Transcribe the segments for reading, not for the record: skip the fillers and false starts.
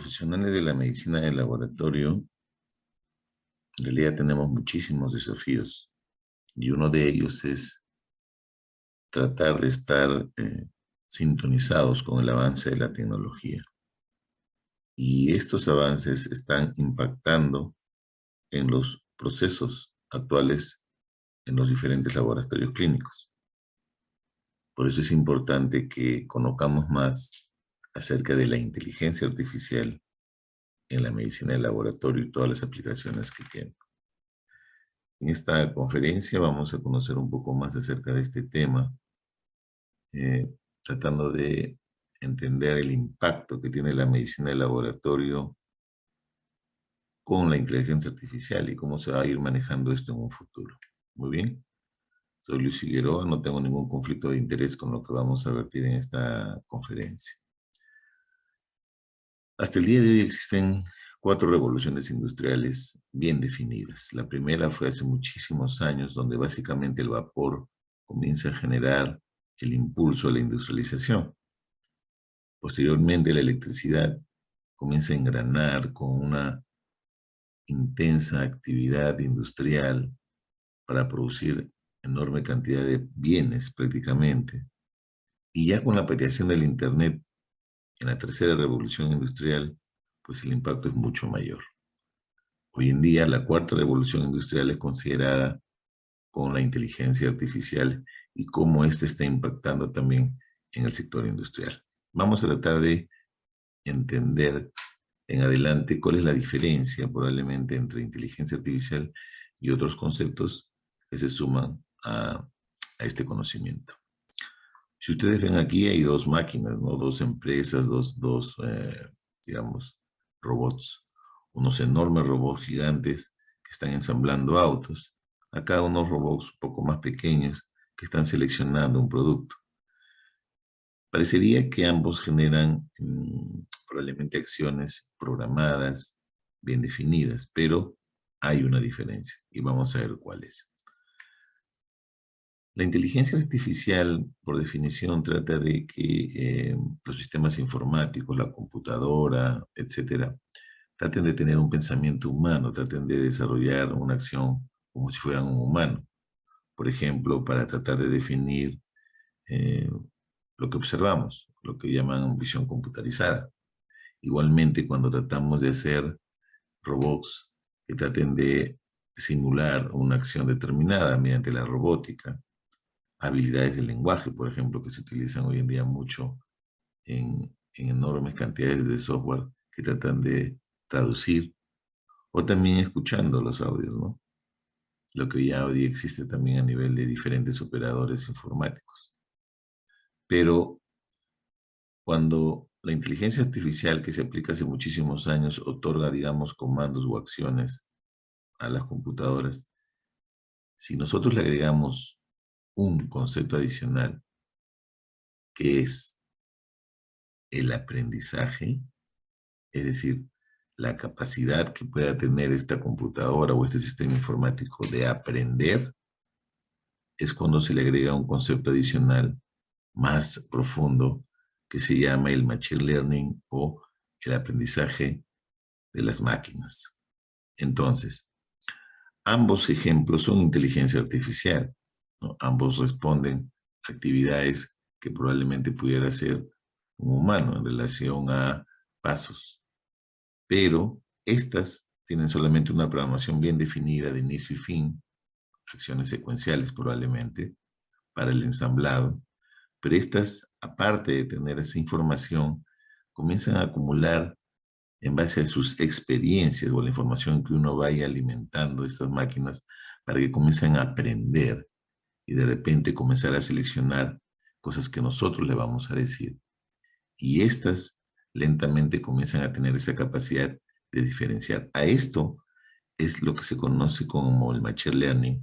profesionales de la medicina del laboratorio, en realidad tenemos muchísimos desafíos y uno de ellos es tratar de estar sintonizados con el avance de la tecnología. Y estos avances están impactando en los procesos actuales en los diferentes laboratorios clínicos. Por eso es importante que conozcamos más acerca de la inteligencia artificial en la medicina del laboratorio y todas las aplicaciones que tiene. En esta conferencia vamos a conocer un poco más acerca de este tema, tratando de entender el impacto que tiene la medicina del laboratorio con la inteligencia artificial y cómo se va a ir manejando esto en un futuro. Muy bien, soy Luis Figueroa, no tengo ningún conflicto de interés con lo que vamos a vertir en esta conferencia. Hasta el día de hoy existen 4 revoluciones industriales bien definidas. La primera fue hace muchísimos años, donde básicamente el vapor comienza a generar el impulso a la industrialización. Posteriormente, la electricidad comienza a engranar con una intensa actividad industrial para producir enorme cantidad de bienes prácticamente. Y ya con la aparición del Internet en la tercera revolución industrial, pues el impacto es mucho mayor. Hoy en día, la cuarta revolución industrial es considerada con la inteligencia artificial y cómo ésta está impactando también en el sector industrial. Vamos a tratar de entender en adelante cuál es la diferencia probablemente entre inteligencia artificial y otros conceptos que se suman a este conocimiento. Si ustedes ven aquí hay 2 máquinas, ¿no? 2 empresas, digamos, robots. Unos enormes robots gigantes que están ensamblando autos. Acá unos robots un poco más pequeños que están seleccionando un producto. Parecería que ambos generan probablemente acciones programadas, bien definidas, pero hay una diferencia y vamos a ver cuál es. La inteligencia artificial, por definición, trata de que los sistemas informáticos, la computadora, etcétera, traten de tener un pensamiento humano, traten de desarrollar una acción como si fueran un humano. Por ejemplo, para tratar de definir eh, lo que observamos, lo que llaman visión computarizada. Igualmente, cuando tratamos de hacer robots que traten de simular una acción determinada mediante la robótica, habilidades del lenguaje, por ejemplo, que se utilizan hoy en día mucho en enormes cantidades de software que tratan de traducir, o también escuchando los audios, ¿no? Lo que ya hoy existe también a nivel de diferentes operadores informáticos. Pero cuando la inteligencia artificial que se aplica hace muchísimos años otorga, digamos, comandos o acciones a las computadoras, si nosotros le agregamos un concepto adicional, que es el aprendizaje, es decir, la capacidad que pueda tener esta computadora o este sistema informático de aprender, es cuando se le agrega un concepto adicional más profundo que se llama el machine learning o el aprendizaje de las máquinas. Entonces, ambos ejemplos son inteligencia artificial, ¿no? Ambos responden a actividades que probablemente pudiera hacer un humano en relación a pasos, pero estas tienen solamente una programación bien definida de inicio y fin, acciones secuenciales probablemente, para el ensamblado, pero estas, aparte de tener esa información, comienzan a acumular en base a sus experiencias o la información que uno vaya alimentando estas máquinas para que comiencen a aprender y de repente comenzar a seleccionar cosas que nosotros le vamos a decir. Y estas lentamente comienzan a tener esa capacidad de diferenciar. A esto es lo que se conoce como el machine learning.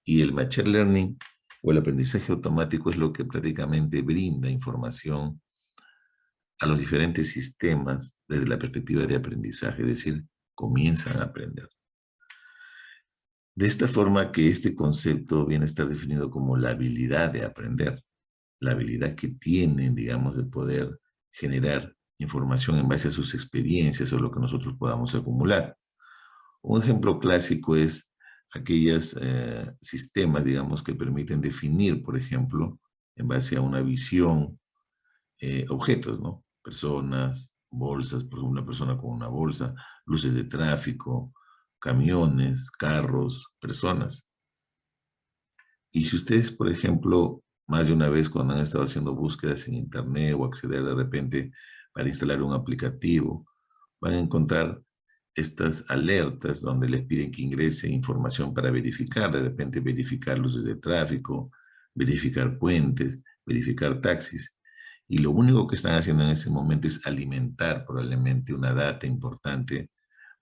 Y el machine learning o el aprendizaje automático es lo que prácticamente brinda información a los diferentes sistemas desde la perspectiva de aprendizaje, es decir, comienzan a aprender. De esta forma que este concepto viene a estar definido como la habilidad de aprender, la habilidad que tienen, digamos, de poder generar información en base a sus experiencias o lo que nosotros podamos acumular. Un ejemplo clásico es aquellos sistemas, digamos, que permiten definir, por ejemplo, en base a una visión, objetos, ¿no? Personas, bolsas, por ejemplo, una persona con una bolsa, luces de tráfico, camiones, carros, personas. Y si ustedes, por ejemplo, más de una vez cuando han estado haciendo búsquedas en Internet o acceder de repente para instalar un aplicativo, van a encontrar estas alertas donde les piden que ingresen información para verificar, de repente verificar luces de tráfico, verificar puentes, verificar taxis. Y lo único que están haciendo en ese momento es alimentar probablemente una data importante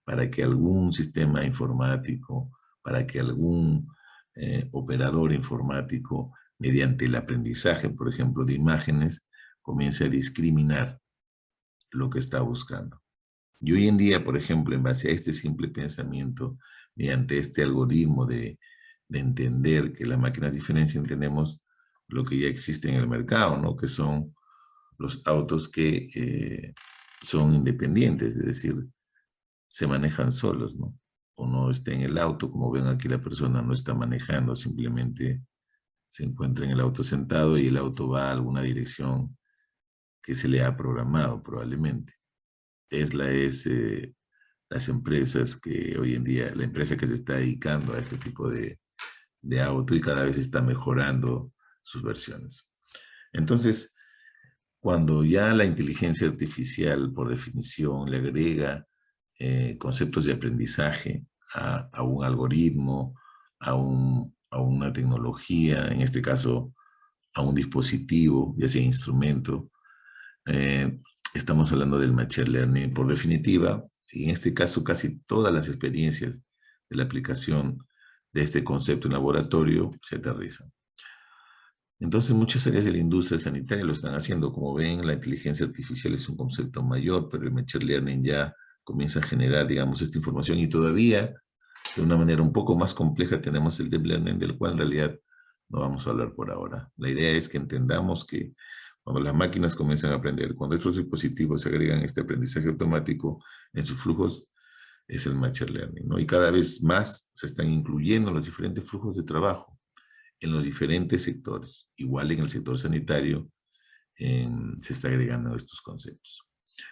para que algún sistema informático, para que algún operador informático, mediante el aprendizaje, por ejemplo, de imágenes, comience a discriminar lo que está buscando. Y hoy en día, por ejemplo, en base a este simple pensamiento, mediante este algoritmo de entender que las máquinas diferencian, tenemos lo que ya existe en el mercado, ¿no? Que son los autos que son independientes, es decir, se manejan solos, ¿no? Uno está en el auto, como ven aquí la persona no está manejando, simplemente se encuentra en el auto sentado y el auto va a alguna dirección que se le ha programado probablemente. Tesla es las empresas que hoy en día, la empresa que se está dedicando a este tipo de auto y cada vez está mejorando sus versiones. Entonces, cuando ya la inteligencia artificial, por definición, le agrega conceptos de aprendizaje a un algoritmo, a una tecnología, en este caso a un dispositivo, ya sea instrumento, eh, estamos hablando del Machine Learning. Por definitiva, y en este caso casi todas las experiencias de la aplicación de este concepto en laboratorio se aterrizan. Entonces, muchas áreas de la industria sanitaria lo están haciendo. Como ven, la inteligencia artificial es un concepto mayor, pero el Machine Learning ya comienza a generar, digamos, esta información y todavía, de una manera un poco más compleja, tenemos el Deep Learning, del cual en realidad no vamos a hablar por ahora. La idea es que entendamos que cuando las máquinas comienzan a aprender, cuando estos dispositivos se agregan este aprendizaje automático en sus flujos, es el Machine Learning, ¿no? Y cada vez más se están incluyendo los diferentes flujos de trabajo en los diferentes sectores. Igual en el sector sanitario se está agregando estos conceptos.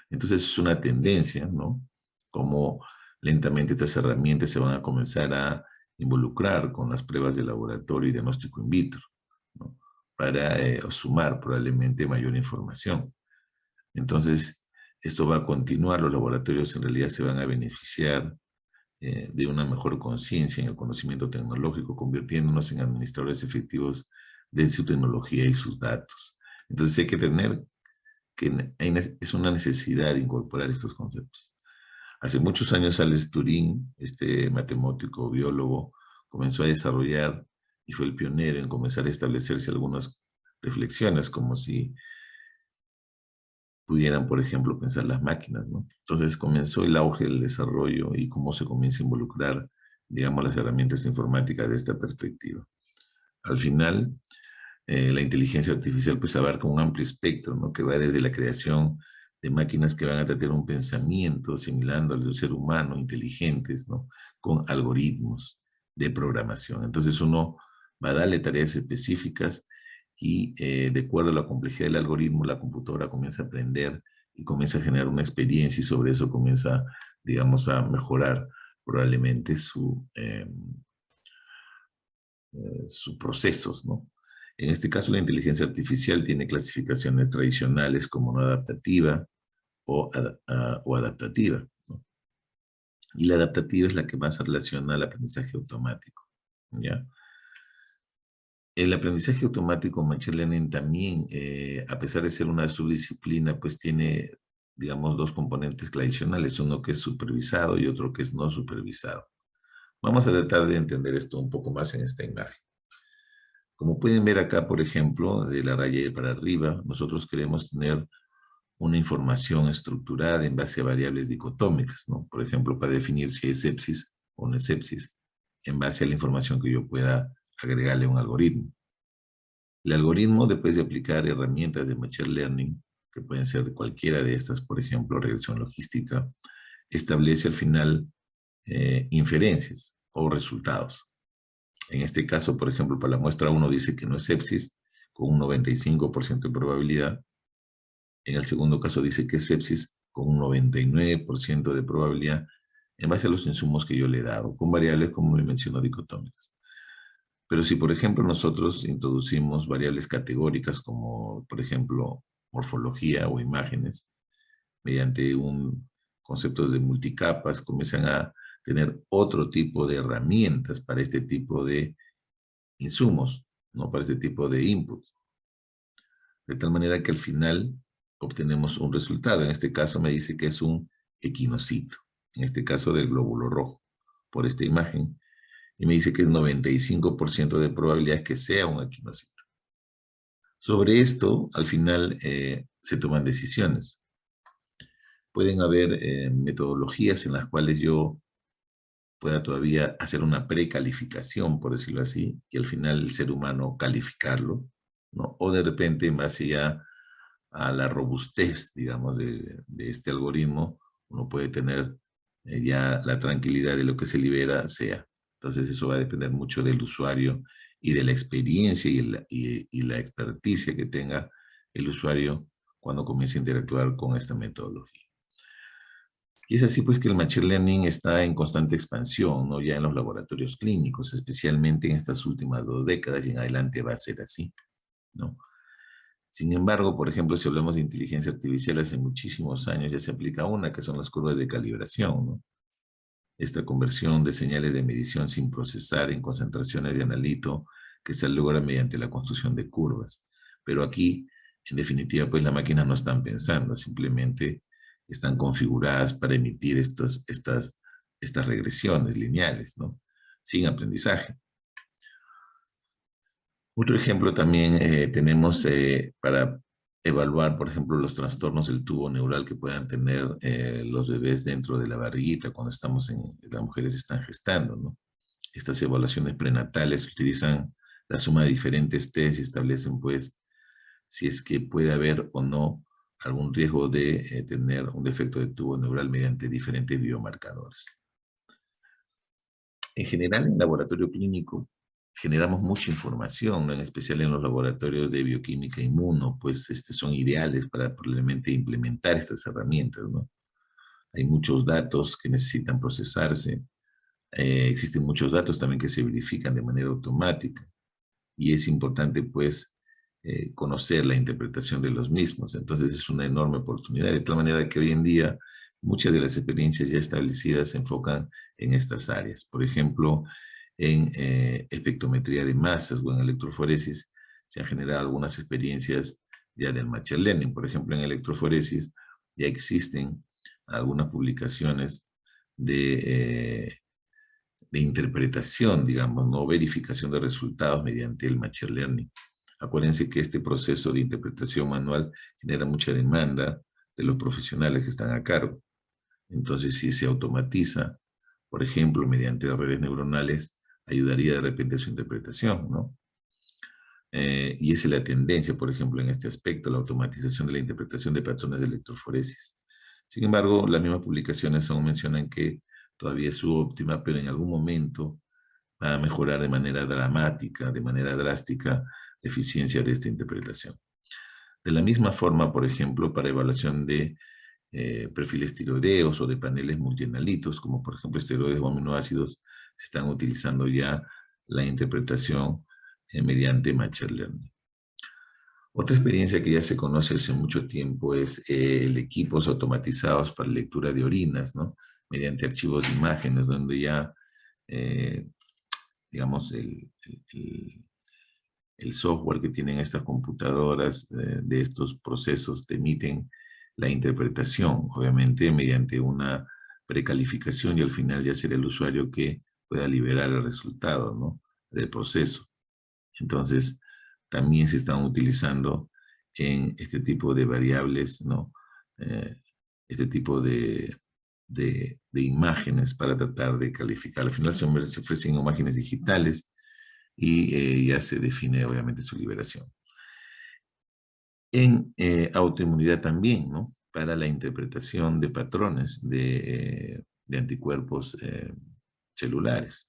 Entonces es una tendencia, ¿no? Como lentamente estas herramientas se van a comenzar a involucrar con las pruebas de laboratorio y diagnóstico in vitro, ¿no? Para sumar probablemente mayor información. Entonces, esto va a continuar, los laboratorios en realidad se van a beneficiar de una mejor conciencia en el conocimiento tecnológico, convirtiéndonos en administradores efectivos de su tecnología y sus datos. Entonces hay que tener que es una necesidad incorporar estos conceptos. Hace muchos años Alex Turing, este matemático, biólogo, comenzó a desarrollar y fue el pionero en comenzar a establecerse algunas reflexiones, como si pudieran, por ejemplo, pensar las máquinas, ¿no? Entonces comenzó el auge del desarrollo y cómo se comienza a involucrar, digamos, las herramientas informáticas de esta perspectiva. Al final, la inteligencia artificial pues abarca un amplio espectro, ¿no? Que va desde la creación de máquinas que van a tener un pensamiento similando al de un ser humano, inteligentes, ¿no? Con algoritmos de programación. Entonces uno va a darle tareas específicas y de acuerdo a la complejidad del algoritmo, la computadora comienza a aprender y comienza a generar una experiencia y sobre eso comienza, digamos, a mejorar probablemente sus procesos, ¿no? En este caso, la inteligencia artificial tiene clasificaciones tradicionales como no adaptativa o adaptativa, ¿no? Y la adaptativa es la que más se relaciona al aprendizaje automático, ¿ya? El aprendizaje automático, Machine Learning, también, a pesar de ser una subdisciplina, pues tiene, digamos, dos componentes tradicionales, uno que es supervisado y otro que es no supervisado. Vamos a tratar de entender esto un poco más en esta imagen. Como pueden ver acá, por ejemplo, de la raya para arriba, nosotros queremos tener una información estructurada en base a variables dicotómicas, ¿no? Por ejemplo, para definir si es sepsis o no es sepsis, en base a la información que yo pueda agregarle a un algoritmo. El algoritmo, después de aplicar herramientas de Machine Learning, que pueden ser de cualquiera de estas, por ejemplo, regresión logística, establece al final inferencias o resultados. En este caso, por ejemplo, para la muestra 1 dice que no es sepsis, con un 95% de probabilidad. En el segundo caso dice que es sepsis, con un 99% de probabilidad, en base a los insumos que yo le he dado, con variables, como le menciono, dicotómicas. Pero si, por ejemplo, nosotros introducimos variables categóricas como, por ejemplo, morfología o imágenes, mediante un concepto de multicapas, comienzan a tener otro tipo de herramientas para este tipo de insumos, ¿no? Para este tipo de inputs. De tal manera que al final obtenemos un resultado. En este caso me dice que es un equinocito, en este caso del glóbulo rojo, por esta imagen. Y me dice que es 95% de probabilidad que sea un equinocito. Sobre esto, al final, se toman decisiones. Pueden haber metodologías en las cuales yo pueda todavía hacer una precalificación, por decirlo así, y al final el ser humano calificarlo, ¿no? O de repente, en base ya a la robustez, digamos, de este algoritmo, uno puede tener ya la tranquilidad de lo que se libera sea. Entonces eso va a depender mucho del usuario y de la experiencia y la experticia que tenga el usuario cuando comience a interactuar con esta metodología. Y es así pues que el Machine Learning está en constante expansión, ¿no? Ya en los laboratorios clínicos, especialmente en estas últimas 2 décadas y en adelante va a ser así, ¿no? Sin embargo, por ejemplo, si hablamos de inteligencia artificial, hace muchísimos años ya se aplica una, que son las curvas de calibración, ¿no? Esta conversión de señales de medición sin procesar en concentraciones de analito que se logra mediante la construcción de curvas. Pero aquí, en definitiva, pues las máquinas no están pensando, simplemente están configuradas para emitir estas regresiones lineales, ¿no? Sin aprendizaje. Otro ejemplo también tenemos para evaluar, por ejemplo, los trastornos del tubo neural que puedan tener los bebés dentro de la barriguita cuando las mujeres están gestando, ¿no? Estas evaluaciones prenatales utilizan la suma de diferentes test y establecen, pues, si es que puede haber o no algún riesgo de tener un defecto de tubo neural mediante diferentes biomarcadores. En general, en laboratorio clínico, generamos mucha información, ¿no? En especial en los laboratorios de bioquímica inmuno, pues son ideales para probablemente implementar estas herramientas, ¿no? Hay muchos datos que necesitan procesarse, existen muchos datos también que se verifican de manera automática y es importante, pues, conocer la interpretación de los mismos. Entonces es una enorme oportunidad, de tal manera que hoy en día muchas de las experiencias ya establecidas se enfocan en estas áreas. Por ejemplo, en espectrometría de masas o en electroforesis se han generado algunas experiencias ya del machine learning. Por ejemplo, en electroforesis ya existen algunas publicaciones de interpretación, digamos, no verificación de resultados mediante el machine learning. Acuérdense que este proceso de interpretación manual genera mucha demanda de los profesionales que están a cargo. Entonces, si se automatiza, por ejemplo, mediante redes neuronales, ayudaría de repente a su interpretación, ¿no? Y esa es la tendencia, por ejemplo, en este aspecto, la automatización de la interpretación de patrones de electroforesis. Sin embargo, las mismas publicaciones aún mencionan que todavía es subóptima, pero en algún momento va a mejorar de manera dramática, de manera drástica, la eficiencia de esta interpretación. De la misma forma, por ejemplo, para evaluación de perfiles tiroideos o de paneles multianalitos, como por ejemplo esteroides o aminoácidos, se están utilizando ya la interpretación mediante Machine Learning. Otra experiencia que ya se conoce hace mucho tiempo es el equipos automatizados para lectura de orinas, ¿no? Mediante archivos de imágenes, donde ya, digamos, el software que tienen estas computadoras de estos procesos te emiten la interpretación, obviamente mediante una precalificación y al final ya será el usuario que pueda liberar el resultado, ¿no? Del proceso. Entonces, también se están utilizando en este tipo de variables, ¿no? Este tipo de imágenes para tratar de calificar. Al final se ofrecen imágenes digitales y ya se define obviamente su liberación. En autoinmunidad también, ¿no? Para la interpretación de patrones de anticuerpos celulares.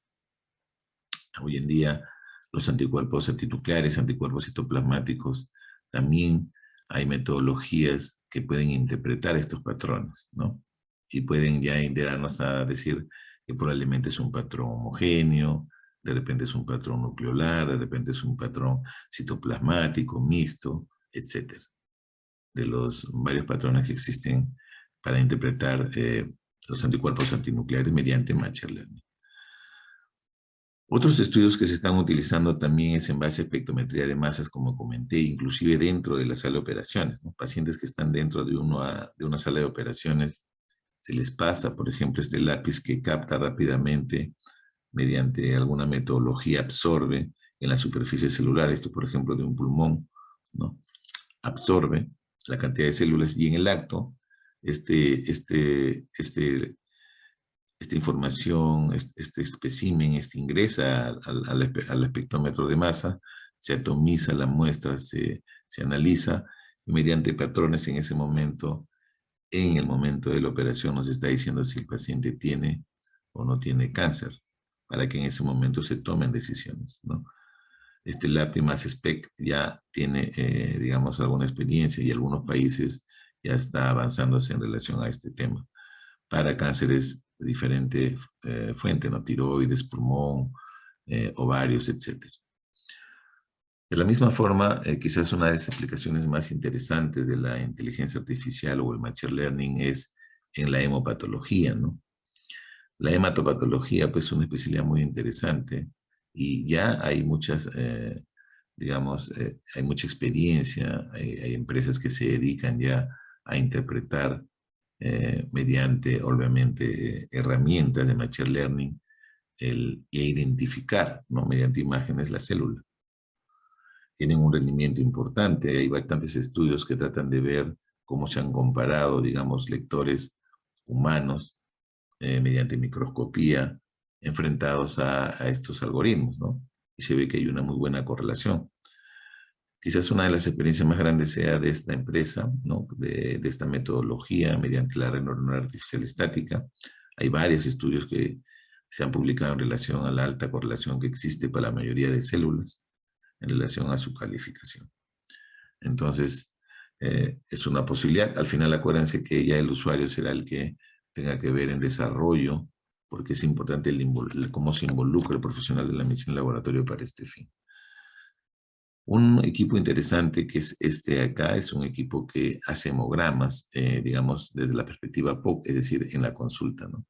Hoy en día, los anticuerpos antinucleares, anticuerpos citoplasmáticos, también hay metodologías que pueden interpretar estos patrones, ¿no? Y pueden ya indicarnos a decir que probablemente es un patrón homogéneo, de repente es un patrón nucleolar, de repente es un patrón citoplasmático, mixto, etcétera. De los varios patrones que existen para interpretar los anticuerpos antinucleares mediante Machine Learning. Otros estudios que se están utilizando también es en base a espectrometría de masas, como comenté, inclusive dentro de la sala de operaciones, ¿no? Pacientes que están dentro de una sala de operaciones, se les pasa, por ejemplo, este lápiz que capta rápidamente, mediante alguna metodología, absorbe en la superficie celular, esto por ejemplo de un pulmón, ¿no? Absorbe la cantidad de células y en el acto, esta información, este espécimen, ingresa al espectrómetro de masa, se atomiza la muestra, se analiza y mediante patrones en ese momento, en el momento de la operación, nos está diciendo si el paciente tiene o no tiene cáncer, para que en ese momento se tomen decisiones, ¿no? Este LAPI más SPEC ya tiene, digamos, alguna experiencia y algunos países ya está avanzándose en relación a este tema para cánceres de diferente fuente, ¿no? Tiroides, pulmón, ovarios, etc. De la misma forma, quizás una de las aplicaciones más interesantes de la inteligencia artificial o el machine learning es en la hemopatología, ¿no? La hematopatología, pues, es una especialidad muy interesante y ya hay muchas, digamos, hay mucha experiencia, hay empresas que se dedican ya a interpretar mediante, obviamente, herramientas de machine learning y a identificar, ¿no? Mediante imágenes la célula. Tienen un rendimiento importante, hay bastantes estudios que tratan de ver cómo se han comparado, digamos, lectores humanos mediante microscopía enfrentados a estos algoritmos, ¿no? Y se ve que hay una muy buena correlación. Quizás una de las experiencias más grandes sea de esta empresa, ¿no? De esta metodología mediante la red neuronal artificial estática. Hay varios estudios que se han publicado en relación a la alta correlación que existe para la mayoría de células en relación a su calificación. Entonces, es una posibilidad. Al final, acuérdense que ya el usuario será el que tenga que ver en desarrollo, porque es importante cómo se involucra el profesional de la medicina en laboratorio para este fin. Un equipo interesante que es este acá, es un equipo que hace hemogramas, digamos, desde la perspectiva POC, es decir, en la consulta, ¿no?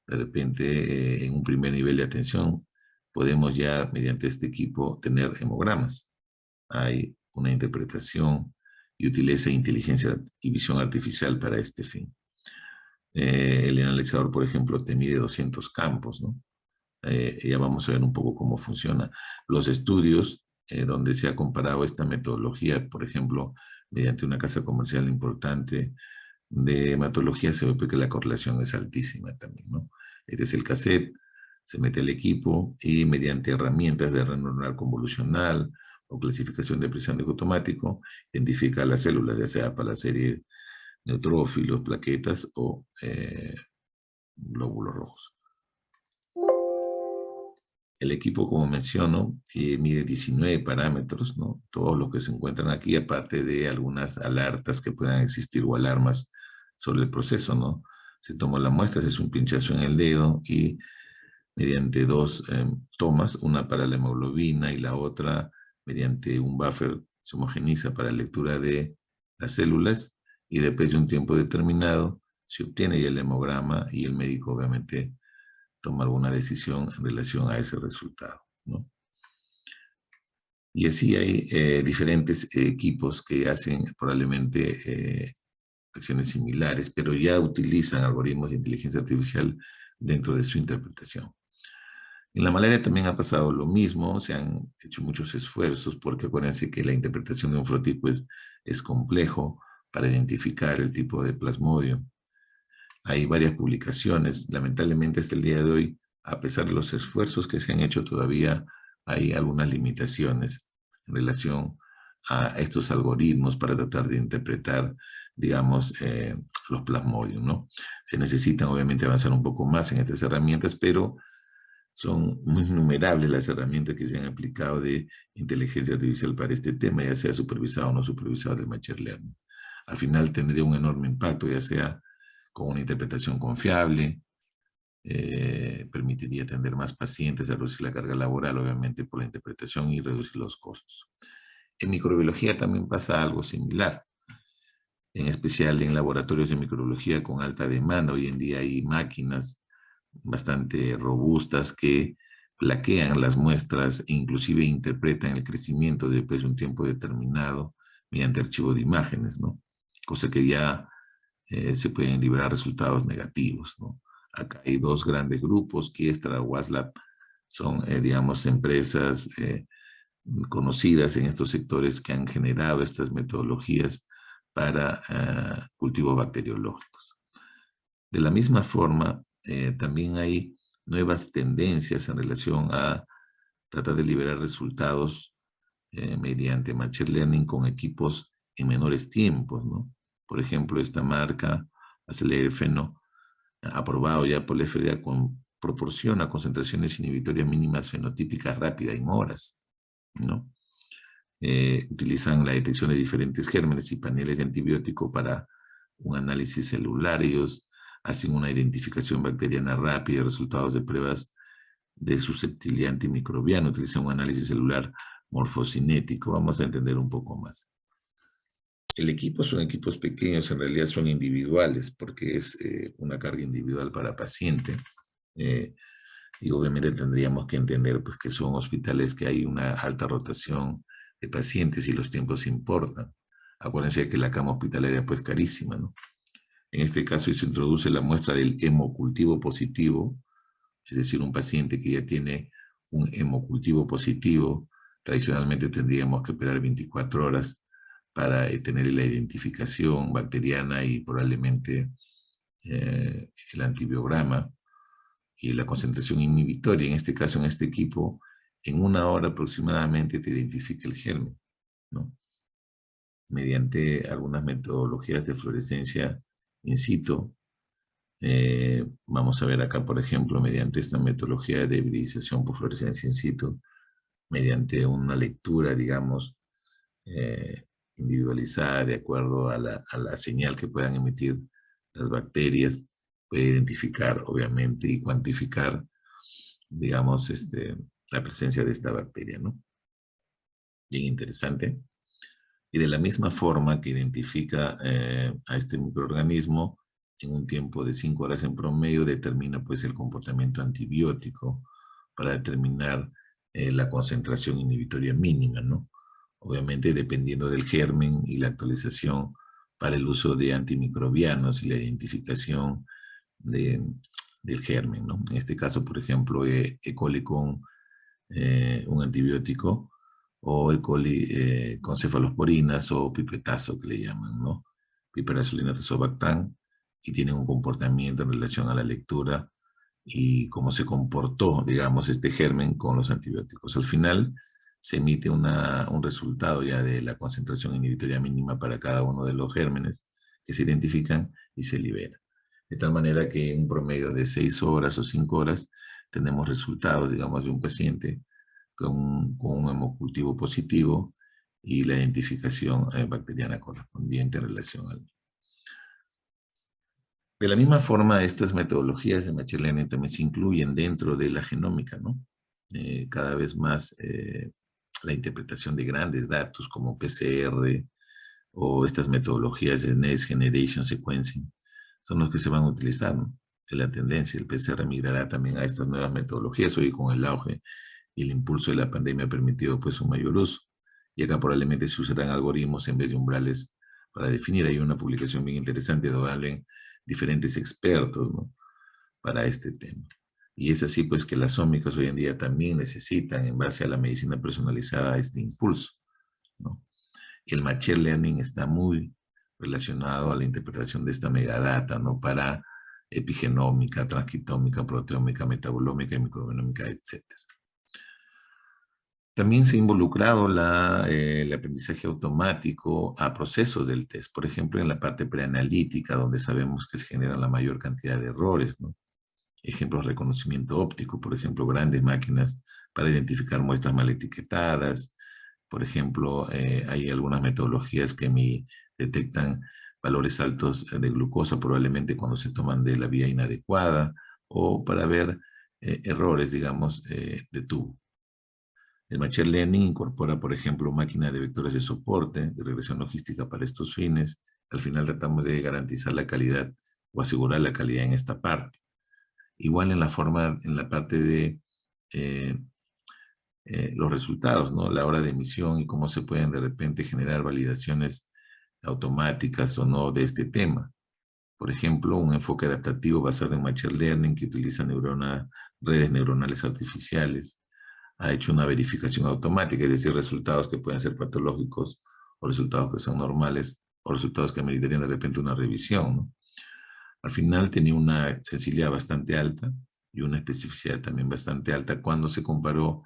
De repente, en un primer nivel de atención, podemos ya, mediante este equipo, tener hemogramas. Hay una interpretación y utiliza inteligencia y visión artificial para este fin. El analizador, por ejemplo, te mide 200 campos, ¿no? Ya vamos a ver un poco cómo funciona. Los estudios donde se ha comparado esta metodología, por ejemplo, mediante una casa comercial importante de hematología, se ve que la correlación es altísima también, ¿no? Este es el cassette, se mete el equipo y mediante herramientas de red neuronal convolucional o clasificación de aprendizaje automático, identifica las células, ya sea para la serie neutrófilos, plaquetas o glóbulos rojos. El equipo, como menciono, mide 19 parámetros, ¿no? Todos los que se encuentran aquí, aparte de algunas alertas que puedan existir o alarmas sobre el proceso, ¿no? Se toma la muestra, se hace un pinchazo en el dedo y mediante dos tomas, una para la hemoglobina y la otra mediante un buffer, se homogeniza para lectura de las células y después de un tiempo determinado se obtiene ya el hemograma y el médico obviamente toma alguna decisión en relación a ese resultado, ¿no? Y así hay diferentes equipos que hacen probablemente acciones similares, pero ya utilizan algoritmos de inteligencia artificial dentro de su interpretación. En la malaria también ha pasado lo mismo, se han hecho muchos esfuerzos porque acuérdense que la interpretación de un frotipo es complejo para identificar el tipo de plasmodio. Hay varias publicaciones, lamentablemente hasta el día de hoy, a pesar de los esfuerzos que se han hecho todavía, hay algunas limitaciones en relación a estos algoritmos para tratar de interpretar, digamos, los plasmodium, ¿no? Se necesitan obviamente avanzar un poco más en estas herramientas, pero son muy innumerables las herramientas que se han aplicado de inteligencia artificial para este tema, ya sea supervisado o no supervisado del machine learning. Al final tendría un enorme impacto, ya sea con una interpretación confiable, permitiría atender más pacientes, reducir la carga laboral, obviamente, por la interpretación y reducir los costos. En microbiología también pasa algo similar, en especial en laboratorios de microbiología con alta demanda. Hoy en día hay máquinas bastante robustas que plaquean las muestras e inclusive interpretan el crecimiento después de un tiempo determinado mediante archivo de imágenes, ¿no? Cosa que ya se pueden liberar resultados negativos, ¿no? Acá hay dos grandes grupos, Kiestra, Waslab, son, digamos, empresas conocidas en estos sectores que han generado estas metodologías para cultivos bacteriológicos. De la misma forma, también hay nuevas tendencias en relación a tratar de liberar resultados mediante Machine Learning con equipos en menores tiempos, ¿no? Por ejemplo, esta marca, Acelerfeno, aprobado ya por la FDA, proporciona concentraciones inhibitorias mínimas fenotípicas rápidas en horas, ¿no? Utilizan la detección de diferentes gérmenes y paneles de antibiótico para un análisis celular. Ellos hacen una identificación bacteriana rápida, resultados de pruebas de susceptibilidad antimicrobiana, utilizan un análisis celular morfocinético. Vamos a entender un poco más. El equipo son equipos pequeños, en realidad son individuales, porque es una carga individual para paciente. Y obviamente tendríamos que entender pues, que son hospitales que hay una alta rotación de pacientes y los tiempos importan. Acuérdense que la cama hospitalaria pues carísima, ¿no? En este caso se introduce la muestra del hemocultivo positivo, es decir, un paciente que ya tiene un hemocultivo positivo, tradicionalmente tendríamos que esperar 24 horas para tener la identificación bacteriana y probablemente el antibiograma y la concentración inhibitoria. En este caso, en este equipo, en una hora aproximadamente te identifica el germen, ¿no? Mediante algunas metodologías de fluorescencia in situ. Vamos a ver acá, por ejemplo, mediante esta metodología de hibridización por fluorescencia in situ, mediante una lectura, digamos, individualizada de acuerdo a la señal que puedan emitir las bacterias, puede identificar, obviamente, y cuantificar, digamos, la presencia de esta bacteria, ¿no? Bien interesante. Y de la misma forma que identifica a este microorganismo, en un tiempo de 5 horas en promedio, determina pues el comportamiento antibiótico para determinar la concentración inhibitoria mínima, ¿no? Obviamente dependiendo del germen y la actualización para el uso de antimicrobianos y la identificación del germen, ¿no? En este caso, por ejemplo, E. coli con un antibiótico, o E. coli con cefalosporinas o pipetazo que le llaman, ¿no? Piperazolina tazobactam, y tienen un comportamiento en relación a la lectura y cómo se comportó, digamos, este germen con los antibióticos. Al final se emite un resultado ya de la concentración inhibitoria mínima para cada uno de los gérmenes que se identifican y se libera. De tal manera que en un promedio de 6 horas o 5 horas tenemos resultados, digamos, de un paciente con un hemocultivo positivo y la identificación bacteriana correspondiente en relación al... De la misma forma, estas metodologías de Machine Learning también se incluyen dentro de la genómica, ¿no? Cada vez más la interpretación de grandes datos como PCR o estas metodologías de Next Generation Sequencing son los que se van a utilizar, ¿no? De la tendencia, el PCR migrará también a estas nuevas metodologías. Hoy con el auge y el impulso de la pandemia ha permitido pues un mayor uso. Y acá probablemente se usarán algoritmos en vez de umbrales para definir. Hay una publicación bien interesante donde hablan diferentes expertos, ¿no? Para este tema. Y es así pues que las ómicas hoy en día también necesitan, en base a la medicina personalizada, este impulso, ¿no? El machine learning está muy relacionado a la interpretación de esta megadata, ¿no? Para epigenómica, transcriptómica, proteómica, metabolómica y microbiómica, etc. También se ha involucrado el aprendizaje automático a procesos del test, por ejemplo, en la parte preanalítica, donde sabemos que se generan la mayor cantidad de errores, ¿no? Ejemplos, reconocimiento óptico, por ejemplo, grandes máquinas para identificar muestras mal etiquetadas. Por ejemplo, hay algunas metodologías que detectan valores altos de glucosa, probablemente cuando se toman de la vía inadecuada, o para ver errores, digamos, de tubo. El Machine Learning incorpora, por ejemplo, máquinas de vectores de soporte, de regresión logística para estos fines. Al final tratamos de garantizar la calidad o asegurar la calidad en esta parte. Igual en la parte de eh, los resultados, ¿no? La hora de emisión y cómo se pueden de repente generar validaciones automáticas o no de este tema. Por ejemplo, un enfoque adaptativo basado en Machine Learning que utiliza redes neuronales artificiales ha hecho una verificación automática, es decir, resultados que pueden ser patológicos o resultados que son normales o resultados que meritarían de repente una revisión, ¿no? Al final tenía una sensibilidad bastante alta y una especificidad también bastante alta cuando se comparó,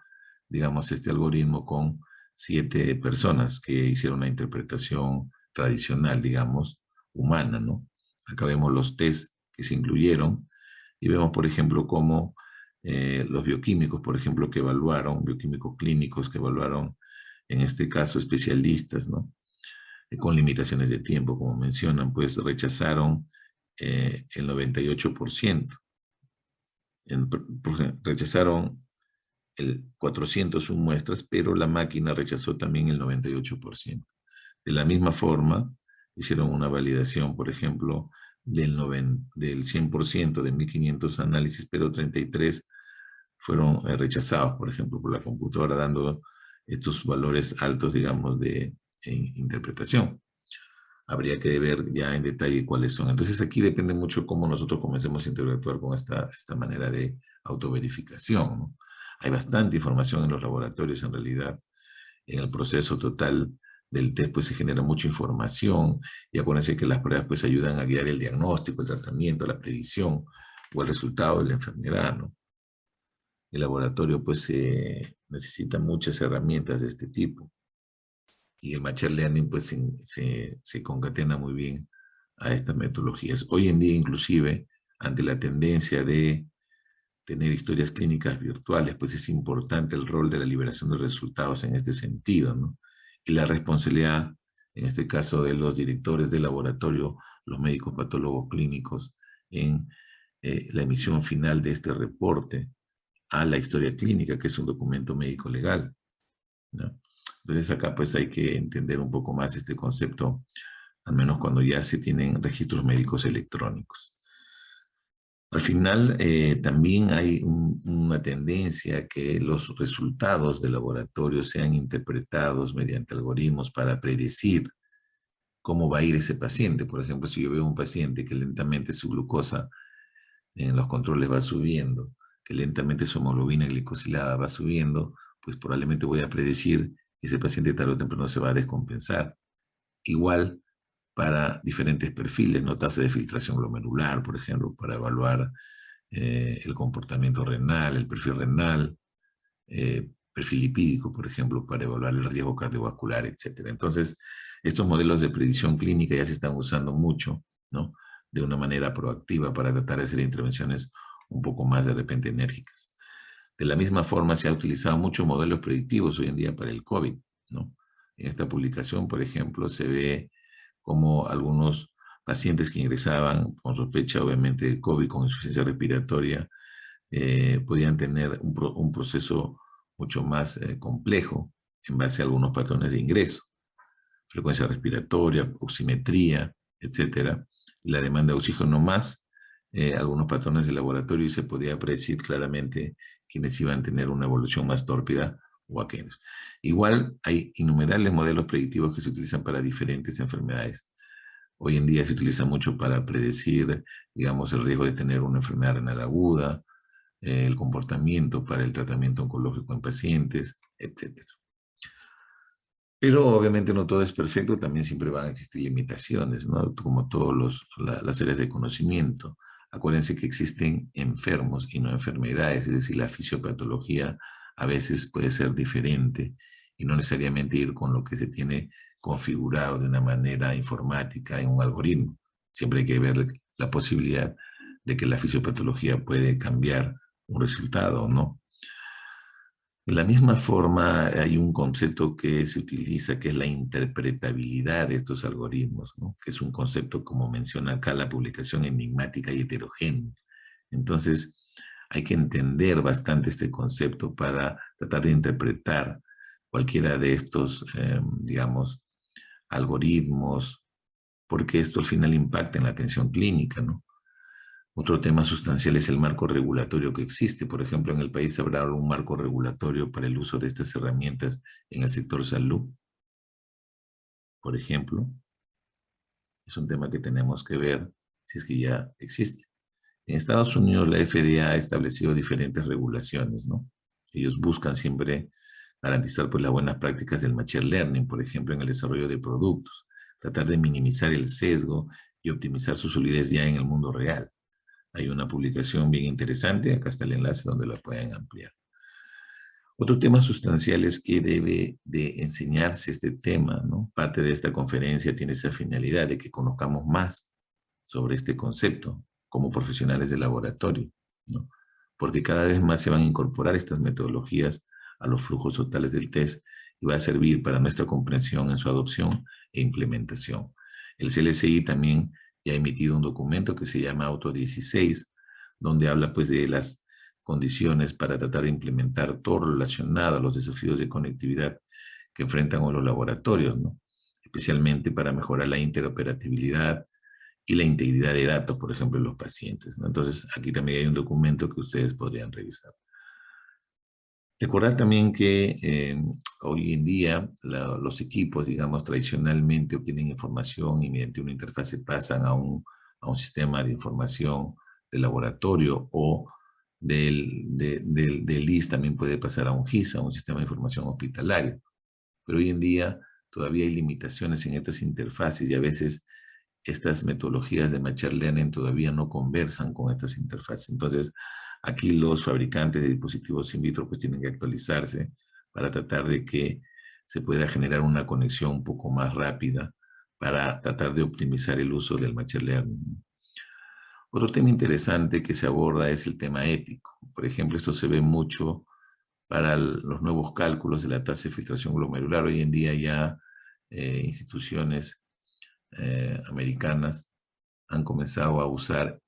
digamos, este algoritmo con 7 personas que hicieron una interpretación tradicional, digamos, humana, ¿no? Acá vemos los test que se incluyeron y vemos, por ejemplo, cómo los bioquímicos, por ejemplo, que evaluaron, bioquímicos clínicos que evaluaron, en este caso, especialistas, ¿no? Con limitaciones de tiempo, como mencionan, pues rechazaron el 98%. Rechazaron el 401 muestras, pero la máquina rechazó también el 98%. De la misma forma, hicieron una validación, por ejemplo, del 100% de 1500 análisis, pero 33 fueron rechazados, por ejemplo, por la computadora, dando estos valores altos, digamos, de interpretación. Habría que ver ya en detalle cuáles son. Entonces aquí depende mucho cómo nosotros comencemos a interactuar con esta manera de autoverificación, ¿no? Hay bastante información en los laboratorios en realidad. En el proceso total del test pues se genera mucha información y acuérdense que las pruebas pues ayudan a guiar el diagnóstico, el tratamiento, la predicción o el resultado de la enfermedad, ¿no? El laboratorio pues necesita muchas herramientas de este tipo y el Machine Learning pues se concatena muy bien a estas metodologías. Hoy en día inclusive, ante la tendencia de tener historias clínicas virtuales, pues es importante el rol de la liberación de resultados en este sentido, ¿no? Y la responsabilidad, en este caso, de los directores del laboratorio, los médicos patólogos clínicos, en la emisión final de este reporte a la historia clínica, que es un documento médico legal, ¿no? Entonces acá pues hay que entender un poco más este concepto, al menos cuando ya se tienen registros médicos electrónicos. Al final también hay una tendencia a que los resultados del laboratorio sean interpretados mediante algoritmos para predecir cómo va a ir ese paciente. Por ejemplo, si yo veo un paciente que lentamente su glucosa en los controles va subiendo, que lentamente su hemoglobina glicosilada va subiendo, pues probablemente voy a predecir que ese paciente tarde o temprano se va a descompensar. Igual para diferentes perfiles, ¿no? Tasa de filtración glomerular, por ejemplo, para evaluar el comportamiento renal, el perfil lipídico, por ejemplo, para evaluar el riesgo cardiovascular, etcétera. Entonces, estos modelos de predicción clínica ya se están usando mucho, ¿no? De una manera proactiva para tratar de hacer intervenciones un poco más de repente enérgicas. De la misma forma, se ha utilizado muchos modelos predictivos hoy en día para el COVID, ¿no? En esta publicación, por ejemplo, se ve como algunos pacientes que ingresaban con sospecha, obviamente, de COVID, con insuficiencia respiratoria, podían tener un proceso mucho más complejo en base a algunos patrones de ingreso, frecuencia respiratoria, oximetría, etcétera, y la demanda de oxígeno más algunos patrones de laboratorio y se podía predecir claramente quienes iban a tener una evolución más tórpida o aquellos. Igual hay innumerables modelos predictivos que se utilizan para diferentes enfermedades. Hoy en día se utiliza mucho para predecir, digamos, el riesgo de tener una enfermedad renal aguda, el comportamiento para el tratamiento oncológico en pacientes, etc. Pero obviamente no todo es perfecto, también siempre van a existir limitaciones, ¿no? Como todas las áreas de conocimiento. Acuérdense que existen enfermos y no enfermedades, es decir, la fisiopatología a veces puede ser diferente y no necesariamente ir con lo que se tiene configurado de una manera informática en un algoritmo. Siempre hay que ver la posibilidad de que la fisiopatología puede cambiar un resultado, ¿no? De la misma forma, hay un concepto que se utiliza, que es la interpretabilidad de estos algoritmos, ¿no? Que es un concepto, como menciona acá, la publicación enigmática y heterogénea. Entonces, hay que entender bastante este concepto para tratar de interpretar cualquiera de estos, digamos, algoritmos, porque esto al final impacta en la atención clínica, ¿no? Otro tema sustancial es el marco regulatorio que existe. Por ejemplo, en el país habrá un marco regulatorio para el uso de estas herramientas en el sector salud, por ejemplo. Es un tema que tenemos que ver si es que ya existe. En Estados Unidos la FDA ha establecido diferentes regulaciones, ¿no? Ellos buscan siempre garantizar pues las buenas prácticas del machine learning, por ejemplo, en el desarrollo de productos, tratar de minimizar el sesgo y optimizar su solidez ya en el mundo real. Hay una publicación bien interesante, acá está el enlace donde la pueden ampliar. Otro tema sustancial es que debe de enseñarse este tema, ¿no? Parte de esta conferencia tiene esa finalidad de que conozcamos más sobre este concepto como profesionales de laboratorio, ¿no? Porque cada vez más se van a incorporar estas metodologías a los flujos totales del test y va a servir para nuestra comprensión en su adopción e implementación. El CLCI también ya ha emitido un documento que se llama Auto 16, donde habla pues de las condiciones para tratar de implementar todo relacionado a los desafíos de conectividad que enfrentan los laboratorios, ¿no? Especialmente para mejorar la interoperabilidad y la integridad de datos, por ejemplo, en los pacientes, ¿no? Entonces, aquí también hay un documento que ustedes podrían revisar. Recordar también que hoy en día los equipos, digamos, tradicionalmente obtienen información y mediante una interfase pasan a un sistema de información de laboratorio o del LIS también puede pasar a un GIS, a un sistema de información hospitalario. Pero hoy en día todavía hay limitaciones en estas interfaces y a veces estas metodologías de machine learning todavía no conversan con estas interfaces. Entonces, aquí los fabricantes de dispositivos in vitro pues tienen que actualizarse para tratar de que se pueda generar una conexión un poco más rápida para tratar de optimizar el uso del machine learning. Otro tema interesante que se aborda es el tema ético. Por ejemplo, esto se ve mucho para los nuevos cálculos de la tasa de filtración glomerular. Hoy en día ya instituciones americanas han comenzado a usar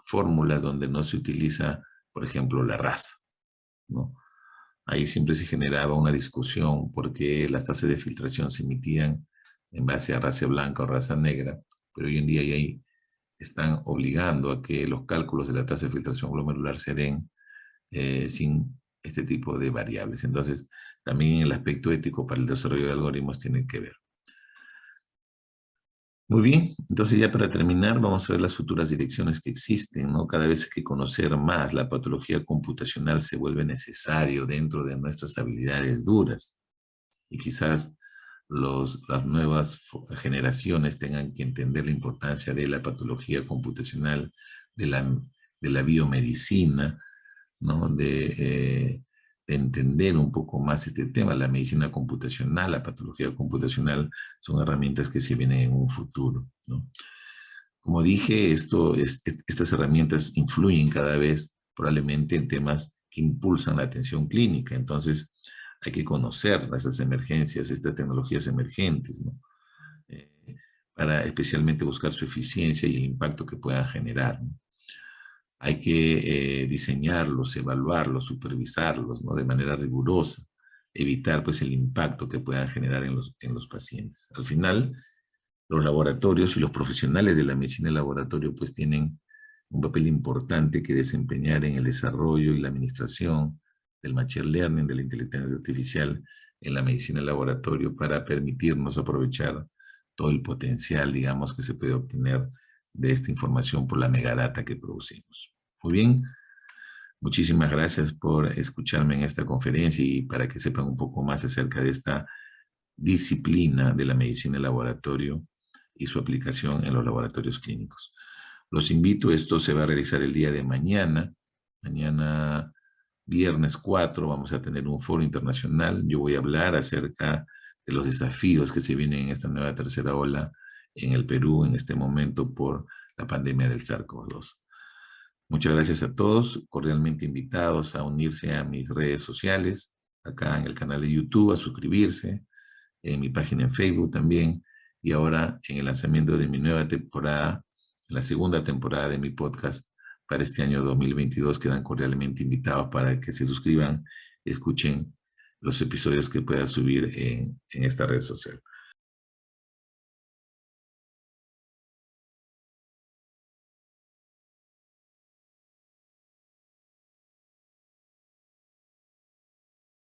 fórmulas donde no se utiliza, por ejemplo, la raza, ¿no? Ahí siempre se generaba una discusión porque las tasas de filtración se emitían en base a raza blanca o raza negra, pero hoy en día ya están obligando a que los cálculos de la tasa de filtración glomerular se den sin este tipo de variables. Entonces, también el aspecto ético para el desarrollo de algoritmos tiene que ver. Muy bien, entonces ya para terminar vamos a ver las futuras direcciones que existen, ¿no? Cada vez que conocer más la patología computacional se vuelve necesario dentro de nuestras habilidades duras y quizás las nuevas generaciones tengan que entender la importancia de la patología computacional, de la biomedicina, ¿no? De entender un poco más este tema. La medicina computacional, la patología computacional son herramientas que se vienen en un futuro, ¿no? Como dije, estas herramientas influyen cada vez probablemente en temas que impulsan la atención clínica. Entonces, hay que conocer estas emergencias, estas tecnologías emergentes, ¿no? Eh, para especialmente buscar su eficiencia y el impacto que puedan generar, ¿no? Hay que diseñarlos, evaluarlos, supervisarlos, ¿no? De manera rigurosa, evitar pues el impacto que puedan generar en los pacientes. Al final, los laboratorios y los profesionales de la medicina de laboratorio pues tienen un papel importante que desempeñar en el desarrollo y la administración del machine learning, de la inteligencia artificial en la medicina de laboratorio para permitirnos aprovechar todo el potencial, digamos, que se puede obtener de esta información por la megadata que producimos. Muy bien, muchísimas gracias por escucharme en esta conferencia y para que sepan un poco más acerca de esta disciplina de la medicina de laboratorio y su aplicación en los laboratorios clínicos. Los invito, esto se va a realizar el día de mañana viernes 4 vamos a tener un foro internacional. Yo voy a hablar acerca de los desafíos que se vienen en esta nueva tercera ola en el Perú en este momento por la pandemia del SARS-CoV-2. Muchas gracias a todos, cordialmente invitados a unirse a mis redes sociales, acá en el canal de YouTube, a suscribirse, en mi página en Facebook también, y ahora en el lanzamiento de mi nueva temporada, la segunda temporada de mi podcast para este año 2022, quedan cordialmente invitados para que se suscriban y escuchen los episodios que pueda subir en esta red social.